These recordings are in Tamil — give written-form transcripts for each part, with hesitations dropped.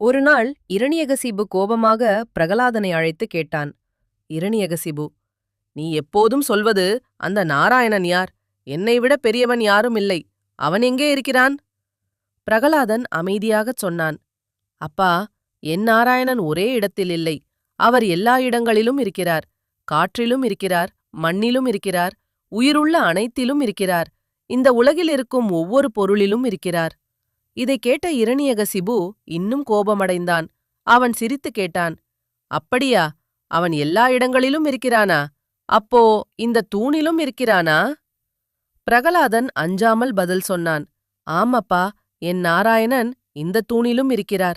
ஒருநாள் இரணியகசிபு கோபமாக பிரகலாதனை அழைத்து கேட்டான். இரணியகசிபு, நீ எப்போதும் சொல்வது அந்த நாராயணன் யார்? என்னை விட பெரியவன் யாரும் இல்லை. அவன் எங்கே இருக்கிறான்? பிரகலாதன் அமைதியாகச் சொன்னான். அப்பா, என் நாராயணன் ஒரே இடத்தில் இல்லை. அவர் எல்லா இடங்களிலும் இருக்கிறார். காற்றிலும் இருக்கிறார், மண்ணிலும் இருக்கிறார், உயிருள்ள அனைத்திலும் இருக்கிறார். இந்த உலகில் இருக்கும் ஒவ்வொரு பொருளிலும் இருக்கிறார். இதைக் கேட்ட இரணியகசிபு இன்னும் கோபமடைந்தான். அவன் சிரித்து கேட்டான். அப்படியா? அவன் எல்லா இடங்களிலும் இருக்கிறானா? அப்போ இந்த தூணிலும் இருக்கிறானா? பிரகலாதன் அஞ்சாமல் பதில் சொன்னான். ஆமப்பா, என் நாராயணன் இந்த தூணிலும் இருக்கிறார்.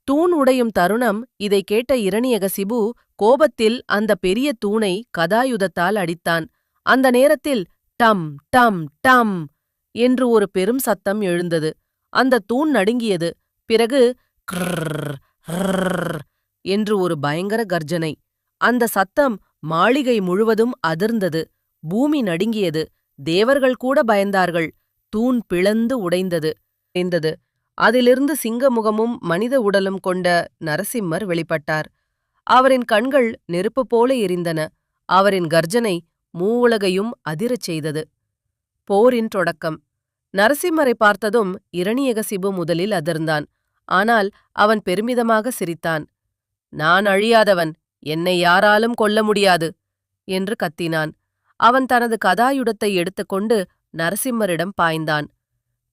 தூண் உடையும் தருணம் இதைக் கேட்ட இரணியகசிபு கோபத்தில் அந்த பெரிய தூணை கதாயுதத்தால் அடித்தான். அந்த நேரத்தில் டம் டம் டம் என்று ஒரு பெரும் சத்தம் எழுந்தது. அந்த தூண் நடுங்கியது. பிறகு கிர்ர் என்று ஒரு பயங்கர கர்ஜனை. அந்த சத்தம் மாளிகை முழுவதும் அதிர்ந்தது. பூமி நடுங்கியது. தேவர்கள் கூட பயந்தார்கள். தூண் பிளந்து உடைந்தது. அதிலிருந்து சிங்கமுகமும் மனித உடலும் கொண்ட நரசிம்மர் வெளிப்பட்டார். அவரின் கண்கள் நெருப்பு போல எரிந்தன. அவரின் கர்ஜனை மூவுலகையும் அதிரச் செய்தது. போரின் தொடக்கம். நரசிம்மரை பார்த்ததும் இரணியகசிபு முதலில் அதிர்ந்தான். ஆனால் அவன் பெருமிதமாக சிரித்தான். நான் அழியாதவன், என்னை யாராலும் கொல்ல முடியாது என்று கத்தினான். அவன் தனது கதாயுதத்தை எடுத்துக்கொண்டு நரசிம்மரிடம் பாய்ந்தான்.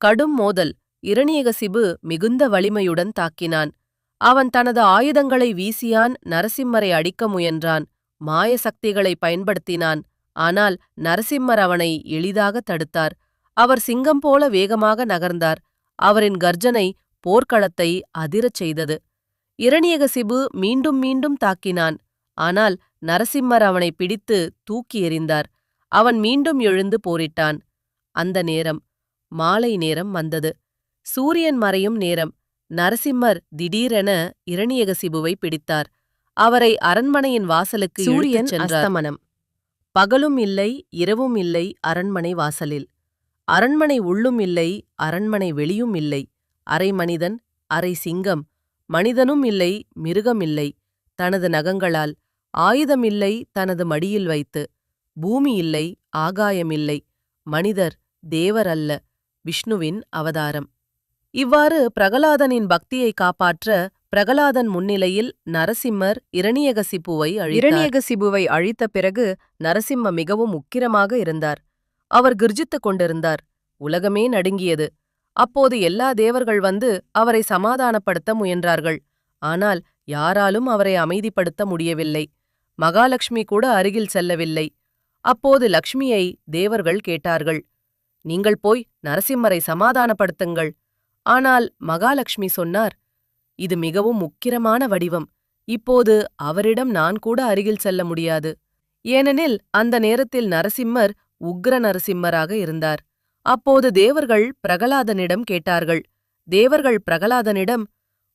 கடும் மோதல். இரணியகசிபு மிகுந்த வலிமையுடன் தாக்கினான். அவன் தனது ஆயுதங்களை வீசியான். நரசிம்மரை அடிக்க முயன்றான். மாய சக்திகளை பயன்படுத்தினான். ஆனால் நரசிம்மர் அவனை எளிதாக தடுத்தார். அவர் சிங்கம் போல வேகமாக நகர்ந்தார். அவரின் கர்ஜனை போர்க்களத்தை அதிரச் செய்தது. இரணியகசிபு மீண்டும் மீண்டும் தாக்கினான். ஆனால் நரசிம்மர் அவனை பிடித்து தூக்கி எறிந்தார். அவன் மீண்டும் எழுந்து போரிட்டான். அந்த நேரம் மாலை நேரம் வந்தது. சூரியன் மறையும் நேரம். நரசிம்மர் திடீரென இரணியகசிபுவை பிடித்தார். அவரை அரண்மனையின் வாசலுக்கு இழுத்துச் சென்றார். அஸ்தமனம். பகலும் இல்லை, இரவும் இல்லை அரண்மனை வாசலில். அரண்மனை உள்ளும் இல்லை, அரண்மனை வெளியும் இல்லை. அரை மனிதன், அரை சிங்கம். மனிதனும் இல்லை, மிருகம் இல்லை. தனது நகங்களால். ஆயுதமில்லை, தனது மடியில் வைத்து. பூமி இல்லை, ஆகாயமில்லை. மனிதர், தேவர் அல்ல, விஷ்ணுவின் அவதாரம். இவ்வாறு பிரகலாதனின் பக்தியை காப்பாற்ற பிரகலாதன் முன்னிலையில் நரசிம்மர் இரணியகசிபுவை அழித்த பிறகு நரசிம்ம மிகவும் உக்கிரமாக இருந்தார். அவர் கிர்ஜித்துக் கொண்டிருந்தார். உலகமே நடுங்கியது. அப்போது எல்லா தேவர்கள் வந்து அவரை சமாதானப்படுத்த முயன்றார்கள். ஆனால் யாராலும் அவரை அமைதிப்படுத்த முடியவில்லை. மகாலட்சுமி கூட அருகில் செல்லவில்லை. அப்போது லக்ஷ்மியை தேவர்கள் கேட்டார்கள். நீங்கள் போய் நரசிம்மரை சமாதானப்படுத்துங்கள். ஆனால் மகாலட்சுமி சொன்னார், இது மிகவும் உக்கிரமான வடிவம். இப்போது அவரிடம் நான் கூட அருகில் செல்ல முடியாது. ஏனெனில் அந்த நேரத்தில் நரசிம்மர் உக்ர நரசிம்மராக இருந்தார். அப்போது தேவர்கள் பிரகலாதனிடம் கேட்டார்கள். தேவர்கள் பிரகலாதனிடம்,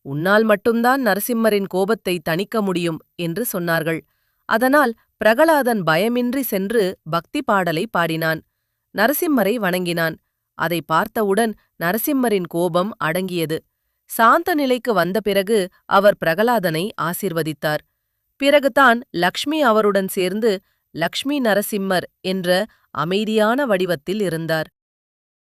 உன்னால் மட்டும்தான் நரசிம்மரின் கோபத்தை தணிக்க முடியும் என்று சொன்னார்கள். அதனால் பிரகலாதன் பயமின்றி சென்று பக்தி பாடலை பாடினான். நரசிம்மரை வணங்கினான். அதை பார்த்தவுடன் நரசிம்மரின் கோபம் அடங்கியது. சாந்த நிலைக்கு வந்த பிறகு அவர் பிரகலாதனை ஆசீர்வதித்தார். பிறகுதான் லக்ஷ்மி அவருடன் சேர்ந்து லக்ஷ்மி நரசிம்மர் என்ற அமைதியான வடிவத்தில் இருந்தார்.